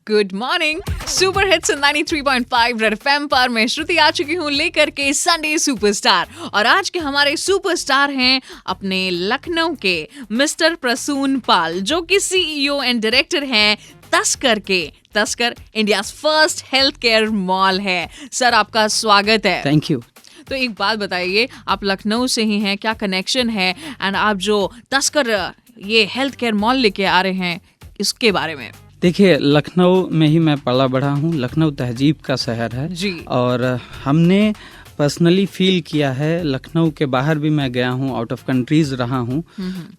Good morning. Super hits 93.5 red FM पर मैं श्रुति आ चुकी हूँ लेकर के संडे सुपरस्टार। और आज के हमारे सुपरस्टार हैं अपने लखनऊ के मिस्टर प्रसून पाल, जो कि CEO एंड डायरेक्टर हैं तस्कर के। तस्कर India first health care mall है। सर, आपका स्वागत है। Thank you. तो एक बात बताइए, आप लखनऊ से ही हैं, क्या कनेक्शन है, एंड आप जो तस्कर ये हेल्थ केयर मॉल लेके आ रहे हैं इसके बारे में? देखिए, लखनऊ में ही मैं पला बढ़ा हूँ। लखनऊ तहजीब का शहर है जी। और हमने पर्सनली फील किया है, लखनऊ के बाहर भी मैं गया हूँ, आउट ऑफ कंट्रीज रहा हूँ,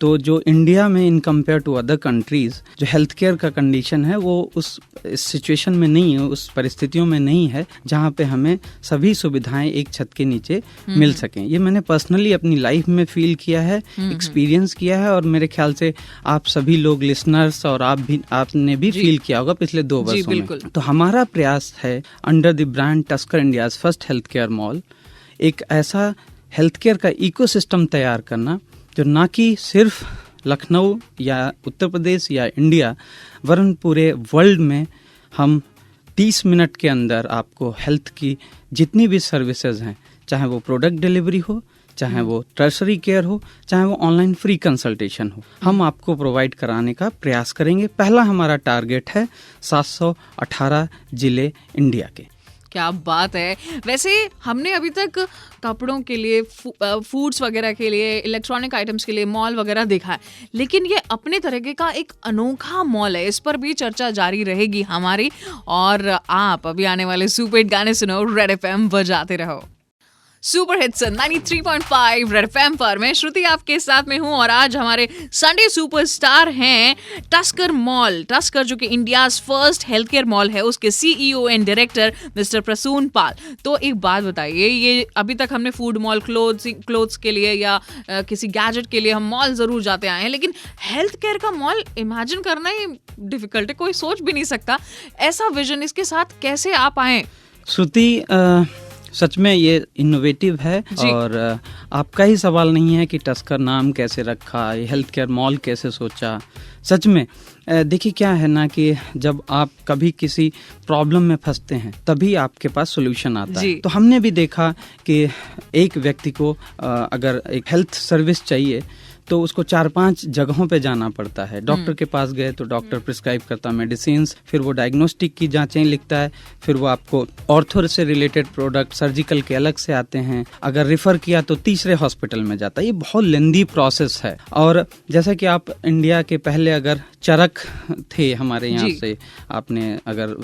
तो जो इंडिया में in compare to other countries जो हेल्थ केयर का कंडीशन है वो उस सिचुएशन में नहीं है, उस परिस्थितियों में नहीं है जहाँ पे हमें सभी सुविधाएं एक छत के नीचे मिल सकें। ये मैंने पर्सनली अपनी लाइफ में फील किया है, एक्सपीरियंस किया है, और मेरे ख्याल से आप सभी लोग लिसनर्स और आपने भी फील किया होगा पिछले 2 वर्षों में। तो हमारा प्रयास है under the brand tusker India's first health care mall एक ऐसा हेल्थ केयर का इकोसिस्टम तैयार करना जो ना कि सिर्फ लखनऊ या उत्तर प्रदेश या इंडिया वरन पूरे वर्ल्ड में हम 30 मिनट के अंदर आपको हेल्थ की जितनी भी सर्विसेज हैं, चाहे वो प्रोडक्ट डिलीवरी हो, चाहे वो टर्शरी केयर हो, चाहे वो ऑनलाइन फ्री कंसल्टेशन हो, हम आपको प्रोवाइड कराने का प्रयास करेंगे। पहला हमारा टारगेट है 718 जिले इंडिया के। क्या बात है। वैसे हमने अभी तक कपड़ों के लिए, फूड्स वगैरह के लिए, इलेक्ट्रॉनिक आइटम्स के लिए मॉल वगैरह देखा है, लेकिन ये अपने तरीके का एक अनोखा मॉल है। इस पर भी चर्चा जारी रहेगी हमारी। और आप अभी आने वाले सुपर हिट गाने सुनो, रेड एफएम बजाते रहो। सुपर हिट्स 93.5 रेड एफएम पर मैं श्रुति आपके साथ में हूँ। और आज हमारे संडे सुपरस्टार हैं टस्कर मॉल। टस्कर जो कि India's first health care mall है, उसके CEO and director mister Prasoon Pal. तो एक बात बताइए, ये अभी तक हमने फूड मॉल, क्लोथ्स के लिए या किसी गैजेट के लिए हम मॉल जरूर जाते आए हैं, लेकिन हेल्थ केयर का मॉल इमेजिन करना ही डिफिकल्ट है, कोई सोच भी नहीं सकता। ऐसा विजन, इसके साथ कैसे आप आए? श्रुति, सच में ये इनोवेटिव है और आपका ही सवाल नहीं है कि टस्कर नाम कैसे रखा, ये हेल्थ केयर मॉल कैसे सोचा। सच में देखिए, क्या है ना कि जब आप कभी किसी प्रॉब्लम में फंसते हैं तभी आपके पास सॉल्यूशन आता है। तो हमने भी देखा कि एक व्यक्ति को अगर एक हेल्थ सर्विस चाहिए तो उसको 4-5 जगहों पे जाना पड़ता है। डॉक्टर के पास गए तो डॉक्टर प्रिस्क्राइब करता मेडिसिन, फिर वो डायग्नोस्टिक की जांचें लिखता है, फिर वो आपको ऑर्थो से रिलेटेड प्रोडक्ट, सर्जिकल के अलग से आते हैं। अगर रेफर किया तो तीसरे हॉस्पिटल में जाता है। ये बहुत लेंदी प्रोसेस है। और जैसा कि आप इंडिया के पहले अगर चरक थे हमारे यहाँ से, आपने अगर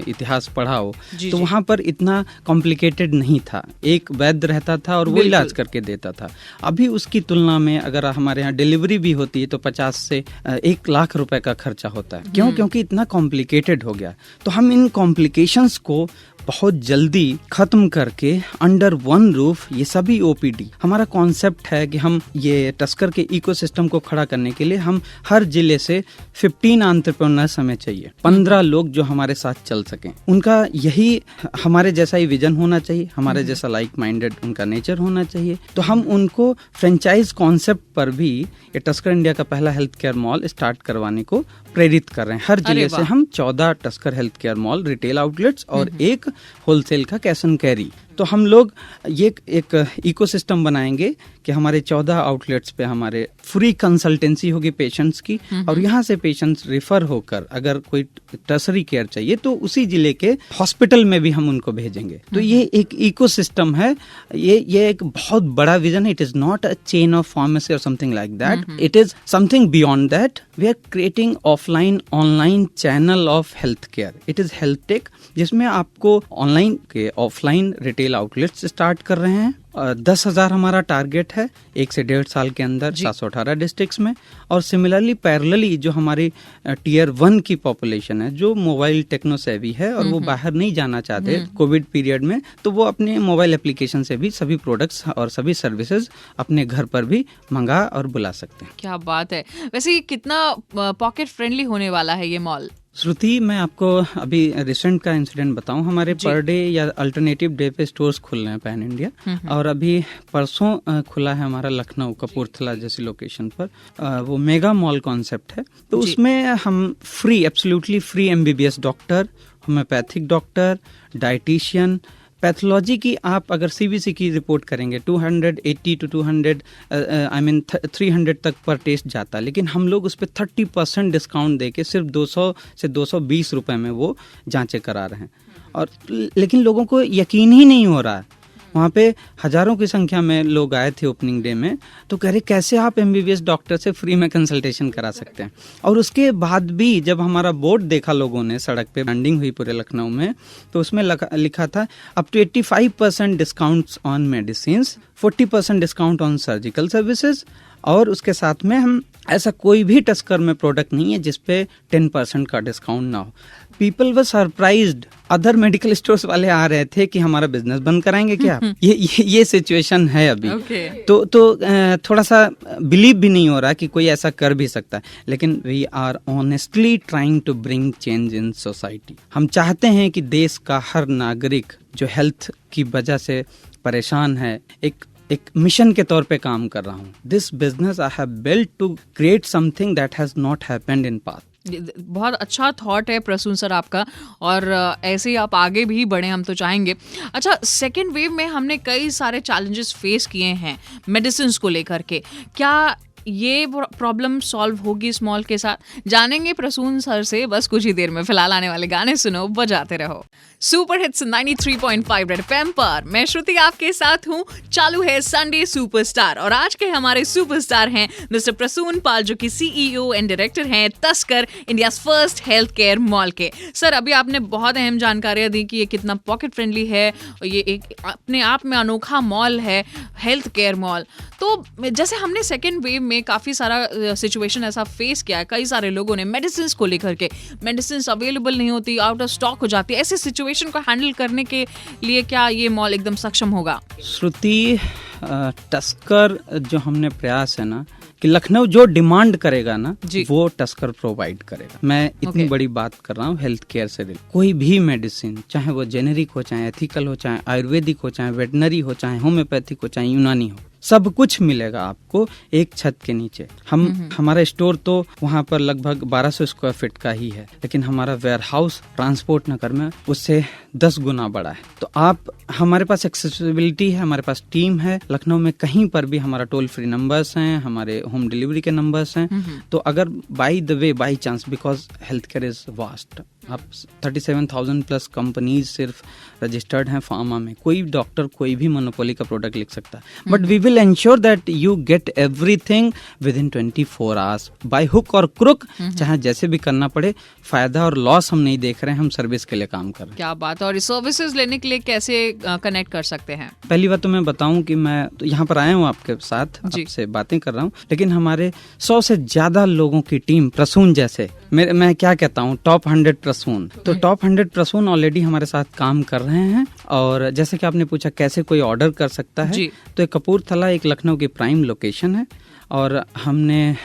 इतिहास पढ़ा हो तो वहाँ पर इतना कॉम्प्लिकेटेड नहीं था। एक वैद्य रहता था और वो इलाज करके देता था। अभी उसकी तुलना में अगर हमारे यहाँ डिलीवरी भी होती है तो 50 से 1 लाख रुपए का खर्चा होता है। क्यों? क्योंकि इतना कॉम्प्लिकेटेड हो गया। तो हम इन कॉम्प्लिकेशंस को बहुत जल्दी खत्म करके अंडर वन रूफ ये सभी OPD, हमारा कॉन्सेप्ट है कि हम ये टस्कर के इकोसिस्टम को खड़ा करने के लिए हम हर जिले से 15 एंटरप्रेन्योर्स हमें चाहिए, 15 लोग जो हमारे साथ चल सकें। उनका यही हमारे जैसा ही विजन होना चाहिए, हमारे जैसा लाइक माइंडेड उनका नेचर होना चाहिए। तो हम उनको फ्रेंचाइज कॉन्सेप्ट पर भी ये टस्कर इंडिया का पहला हेल्थ केयर मॉल स्टार्ट करवाने को प्रेरित कर रहे हैं। हर जिले से हम 14 tusker health care mall retail outlets और एक होलसेल का कैश एंड कैरी। तो हम लोग ये एक इकोसिस्टम बनाएंगे कि हमारे 14 आउटलेट्स पे हमारे फ्री कंसल्टेंसी होगी पेशेंट्स की, और यहाँ से पेशेंट्स रेफर होकर अगर कोई टर्शरी केयर चाहिए तो उसी जिले के हॉस्पिटल में भी हम उनको भेजेंगे। तो ये एक इकोसिस्टम है। ये एक बहुत बड़ा विजन है। It is not a chain of pharmacy और something like that. It is something beyond that. We are creating offline online channel of health care. It is health tech, जिसमें आपको ऑनलाइन के ऑफलाइन रिटेल आउटलेट्स स्टार्ट कर रहे हैं। 10,000 हमारा target है 1 से 1.5 साल के अंदर 718 डिस्ट्रिक्ट्स में। और सिमिलरली पैरेलली जो हमारी टियर 1 की पॉपुलेशन है, जो मोबाइल टेक्नो सेवी है और वो बाहर नहीं जाना चाहते कोविड पीरियड में, तो वो अपने मोबाइल एप्लीकेशन से भी सभी प्रोडक्ट्स और सभी सर्विसेज अपने घर पर भी मंगा और बुला सकते हैं। क्या बात है। वैसे ये कितना पॉकेट फ्रेंडली होने वाला है ये मॉल? श्रुति, मैं आपको अभी रिसेंट का इंसिडेंट बताऊं। हमारे पर डे या अल्टरनेटिव डे पे स्टोर्स खुल रहे हैं पैन इंडिया, और अभी परसों खुला है हमारा लखनऊ कपूरथला जैसी लोकेशन पर। वो मेगा मॉल कॉन्सेप्ट है। तो उसमें हम free, absolutely free MBBS doctor, homeopathic doctor, dietitian, pathology की आप अगर CBC की रिपोर्ट करेंगे 280 to 200 300 तक पर टेस्ट जाता है, लेकिन हम लोग उस पर 30% डिस्काउंट देके सिर्फ 200 से 220 रुपए में वो जांचें करा रहे हैं। और लेकिन लोगों को यकीन ही नहीं हो रहा है। वहाँ पे हजारों की संख्या में लोग आए थे ओपनिंग डे में, तो कह रहे कैसे आप MBBS डॉक्टर से फ्री में कंसल्टेशन करा सकते हैं। और उसके बाद भी जब हमारा बोर्ड देखा लोगों ने, सड़क पे ब्रांडिंग हुई पूरे लखनऊ में, तो उसमें लिखा था up to 85% discounts on medicines, 40% discount on surgical services, और उसके साथ में हम ऐसा कोई भी टस्कर में प्रोडक्ट नहीं है जिसपे 10% का डिस्काउंट ना हो। People were surprised. Other medical stores वाले आ रहे थे कि हमारा बिजनेस बंद कराएंगे क्या। ये सिचुएशन है अभी। तो थोड़ा सा बिलीव भी नहीं हो रहा कि कोई ऐसा कर भी सकता है। लेकिन we are honestly trying to bring change in society. हम चाहते हैं कि देश का हर नागरिक जो हेल्थ की वजह से परेशान है, एक मिशन के तौर पे काम कर रहा हूँ। This business I have built to create something that has not happened in past. बहुत अच्छा थॉट है प्रसून सर आपका, और ऐसे ही आप आगे भी बढ़े, हम तो चाहेंगे। अच्छा, सेकेंड वेव में हमने कई सारे चैलेंजेस फेस किए हैं मेडिसिन को लेकर के। क्या ये प्रॉब्लम सॉल्व होगी इस मॉल के साथ? जानेंगे प्रसून सर से बस कुछ ही देर में। फिलहाल आने वाले गाने सुनो, बजाते रहो। सुपर हिट्स 93.5 रेड एफएम पर मैं श्रुति आपके साथ हूँ। चालू है संडे सुपरस्टार, और आज के हमारे सुपरस्टार हैं मिस्टर प्रसून पाल, जो कि CEO एंड डायरेक्टर हैं तस्कर, India first health care mall के। सर, अभी आपने बहुत अहम जानकारियां दी कि ये कितना पॉकेट फ्रेंडली है, ये एक अपने आप में अनोखा मॉल है, हेल्थ केयर मॉल। तो जैसे हमने सेकेंड वेव में काफ़ी सारा सिचुएशन ऐसा फेस किया है, कई सारे लोगों ने मेडिसिन को लेकर के, मेडिसिन अवेलेबल नहीं होती, आउट ऑफ स्टॉक हो जाती है, ऐसे सिचुएशन को हैंडल करने के लिए क्या ये मॉल एकदम सक्षम होगा? श्रुति, टस्कर जो हमने प्रयास है ना कि लखनऊ जो डिमांड करेगा ना वो टस्कर प्रोवाइड करेगा। मैं इतनी बड़ी बात कर रहा हूँ हेल्थ केयर से रिलेटेड। कोई भी मेडिसिन, चाहे वो जेनेरिक हो, चाहे एथिकल हो, चाहे आयुर्वेदिक हो, चाहे वेटनरी हो, चाहे होम्योपैथिक हो, चाहे यूनानी हो, सब कुछ मिलेगा आपको एक छत के नीचे। हमारा स्टोर तो वहाँ पर लगभग 1200 स्क्वायर फीट का ही है, लेकिन हमारा वेयर हाउस ट्रांसपोर्ट नगर में उससे 10 गुना बड़ा है। तो आप, हमारे पास एक्सेसिबिलिटी है, हमारे पास टीम है। लखनऊ में कहीं पर भी हमारा टोल फ्री नंबर्स हैं, हमारे होम डिलीवरी के नंबर्स हैं। तो अगर by chance, because health care is vast, आप 37,000 प्लस कंपनीज सिर्फ रजिस्टर्ड हैं फार्मा में। कोई डॉक्टर कोई भी मोनोपोली का प्रोडक्ट लिख सकता है, but we will ensure that you get everything within 24 hours by hook और क्रुक, चाहे जैसे भी करना पड़े। फायदा और लॉस हम नहीं देख रहे हैं, हम सर्विस के लिए काम कर रहे हैं। क्या बात है। और सर्विसेज लेने के लिए कैसे कनेक्ट कर सकते हैं? पहली बात तो मैं बताऊं कि मैं तो यहाँ पर आया हूँ आपके साथ, आपसे बातें कर रहा हूँ, लेकिन हमारे 100 से ज्यादा लोगों की टीम, प्रसून जैसे, मैं क्या कहता हूँ, टॉप 100 प्रसून, तो टॉप 100 प्रसून ऑलरेडी हमारे साथ काम कर रहे हैं। और जैसे कि आपने पूछा कैसे कोई ऑर्डर कर सकता है, तो कपूरथला एक लखनऊ की प्राइम लोकेशन है, और हमने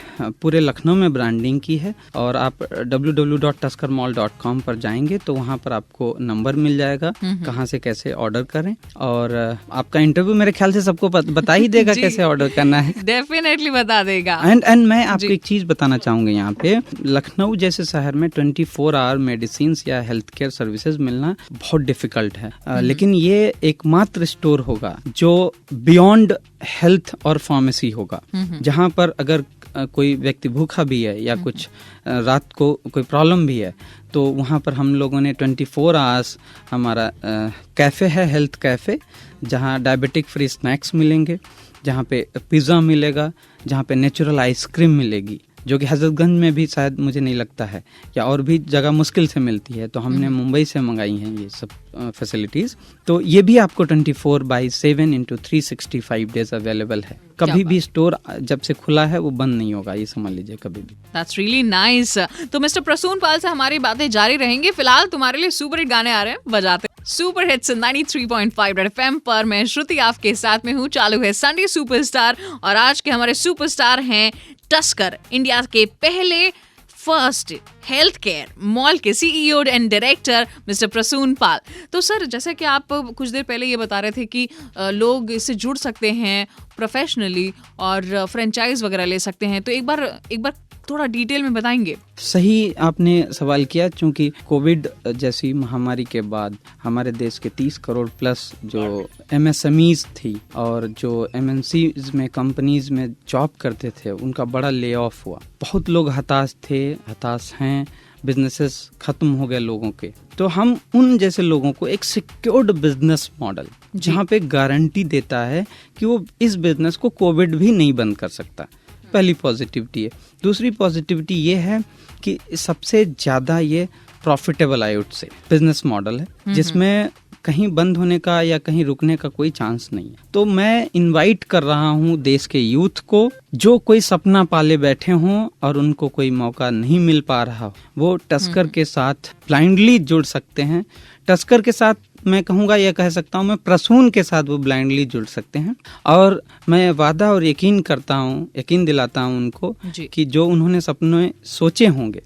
पूरे लखनऊ में ब्रांडिंग की है। और आप www.taskermall.com पर जाएंगे तो वहाँ पर आपको नंबर मिल जाएगा कहाँ से कैसे ऑर्डर करें। और आपका इंटरव्यू मेरे ख्याल से सबको बता ही देगा कैसे ऑर्डर करना है। डेफिनेटली बता देगा। एंड मैं आपको एक चीज बताना चाहूंगा, यहाँ पे लखनऊ जैसे शहर में 24 आवर मेडिसिन या हेल्थ केयर सर्विसेज मिलना बहुत डिफिकल्ट है। लेकिन ये एकमात्र स्टोर होगा जो बियॉन्ड हेल्थ और फार्मेसी होगा, जहाँ पर अगर कोई व्यक्ति भूखा भी है या कुछ रात को कोई प्रॉब्लम भी है, तो वहाँ पर हम लोगों ने 24 आवर्स हमारा कैफ़े है, हेल्थ कैफ़े, जहाँ डायबिटिक फ्री स्नैक्स मिलेंगे, जहाँ पे पिज़्ज़ा मिलेगा, जहाँ पे नेचुरल आइसक्रीम मिलेगी, जो कि हजरतगंज में भी शायद मुझे नहीं लगता है, या और भी जगह मुश्किल से मिलती है। तो हमने मुंबई से मंगाई हैं ये सब फैसिलिटीज़। तो ये भी आपको 24/7 इंटू 365 डेज अवेलेबल है। कभी भी स्टोर जब से खुला है वो बंद नहीं होगा, ये समझ लीजिए कभी भी। That's really nice. तो मिस्टर प्रसून पाल से हमारी बातें जारी रहेंगी। फिलहाल तुम्हारे लिए सुपर हिट गाने आ रहे हैं, बजाते। सुपर हिट्स 93.5 रेड एफएम पर मैं श्रुति आपके साथ में हूँ। चालू है संडे सुपरस्टार, और आज के हमारे सुपरस्टार हैं टस्कर, इंडिया के पहले फर्स्ट हेल्थ केयर मॉल के CEO and director mister Prasoon Pal. तो सर, जैसे कि आप कुछ देर पहले ये बता रहे थे कि लोग इससे जुड़ सकते हैं प्रोफेशनली और फ्रेंचाइज वगैरह ले सकते हैं, तो एक बार थोड़ा डिटेल में बताएंगे? सही आपने सवाल किया, क्योंकि कोविड जैसी महामारी के बाद हमारे देश के 30 करोड़ प्लस जो एमएसएमईज थी और जो एमएनसीज में कंपनीज में जॉब करते थे, उनका बड़ा ले ऑफ हुआ। बहुत लोग हताश थे, हताश हैं, बिजनेसेस खत्म हो गए लोगों के। तो हम उन जैसे लोगों को एक सिक्योर्ड बिजनेस मॉडल, जहाँ पे गारंटी देता है कि वो इस बिजनेस को कोविड भी नहीं बंद कर सकता, पहली पॉजिटिविटी है। दूसरी पॉजिटिविटी ये है कि सबसे ज़्यादा ये profitable I would say business model है, जिसमें कहीं बंद होने का या कहीं रुकने का कोई चांस नहीं है। तो मैं इनवाइट कर रहा हूँ देश के यूथ को, जो कोई सपना पाले बैठे हों और उनको कोई मौका नहीं मिल पा रहा हो, वो टस्कर के साथ ब्लाइंडली जुड़ सकते हैं। टस्कर के साथ मैं कहूँगा, यह कह सकता हूँ मैं, प्रसून के साथ वो ब्लाइंडली जुड़ सकते हैं। और मैं वादा और यकीन करता हूँ, यकीन दिलाता हूँ उनको कि जो उन्होंने सपने सोचे होंगे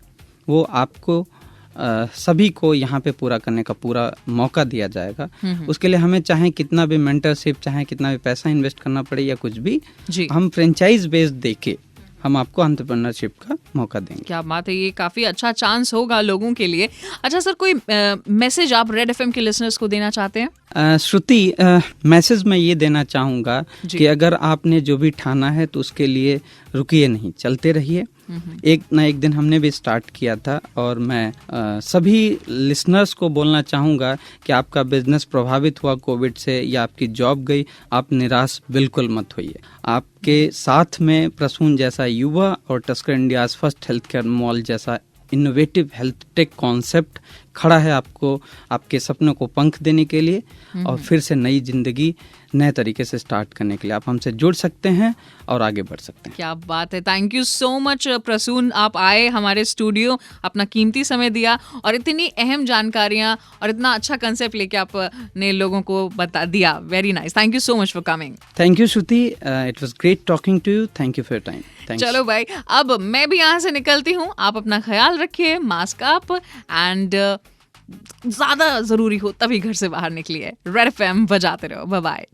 वो आपको सभी को यहाँ पे पूरा करने का पूरा मौका दिया जाएगा। उसके लिए हमें चाहे कितना भी मेंटरशिप, चाहे कितना भी पैसा इन्वेस्ट करना पड़े या कुछ भी, हम फ्रेंचाइज बेस्ड देके हम आपको एंटरप्रेन्योरशिप का मौका देंगे। क्या बात है, ये काफ़ी अच्छा चांस होगा लोगों के लिए। अच्छा सर, कोई मैसेज आप रेड एफएम के लिसनर्स को देना चाहते हैं? श्रुति, मैसेज मैं ये देना चाहूँगा कि अगर आपने जो भी ठाना है तो उसके लिए रुकिए नहीं, चलते रहिए। एक ना एक दिन हमने भी स्टार्ट किया था, और मैं सभी लिसनर्स को बोलना चाहूँगा कि आपका बिजनेस प्रभावित हुआ कोविड से या आपकी जॉब गई, आप निराश बिल्कुल मत होइए। आपके साथ में प्रसून जैसा युवा और tusker India's first health care mall जैसा इनोवेटिव हेल्थ टेक कॉन्सेप्ट खड़ा है आपको, आपके सपनों को पंख देने के लिए और फिर से नई जिंदगी नए तरीके से स्टार्ट करने के लिए। आप हमसे जुड़ सकते हैं और आगे बढ़ सकते हैं। क्या बात है, thank you so much Prasoon, आप आए हमारे स्टूडियो, अपना कीमती समय दिया और इतनी अहम जानकारियां और इतना अच्छा कंसेप्ट लेके आपने लोगों को बता दिया। Very nice, thank you so much for coming. Thank you Shruti, it was great talking to you, thank you for your time. चलो भाई, अब मैं भी यहाँ से निकलती हूँ, आप अपना ख्याल रखिए, मास्क अप, एंड ज़्यादा ज़रूरी हो तभी घर से बाहर निकलिए। रेड एफएम बजाते रहो, बाय बाय।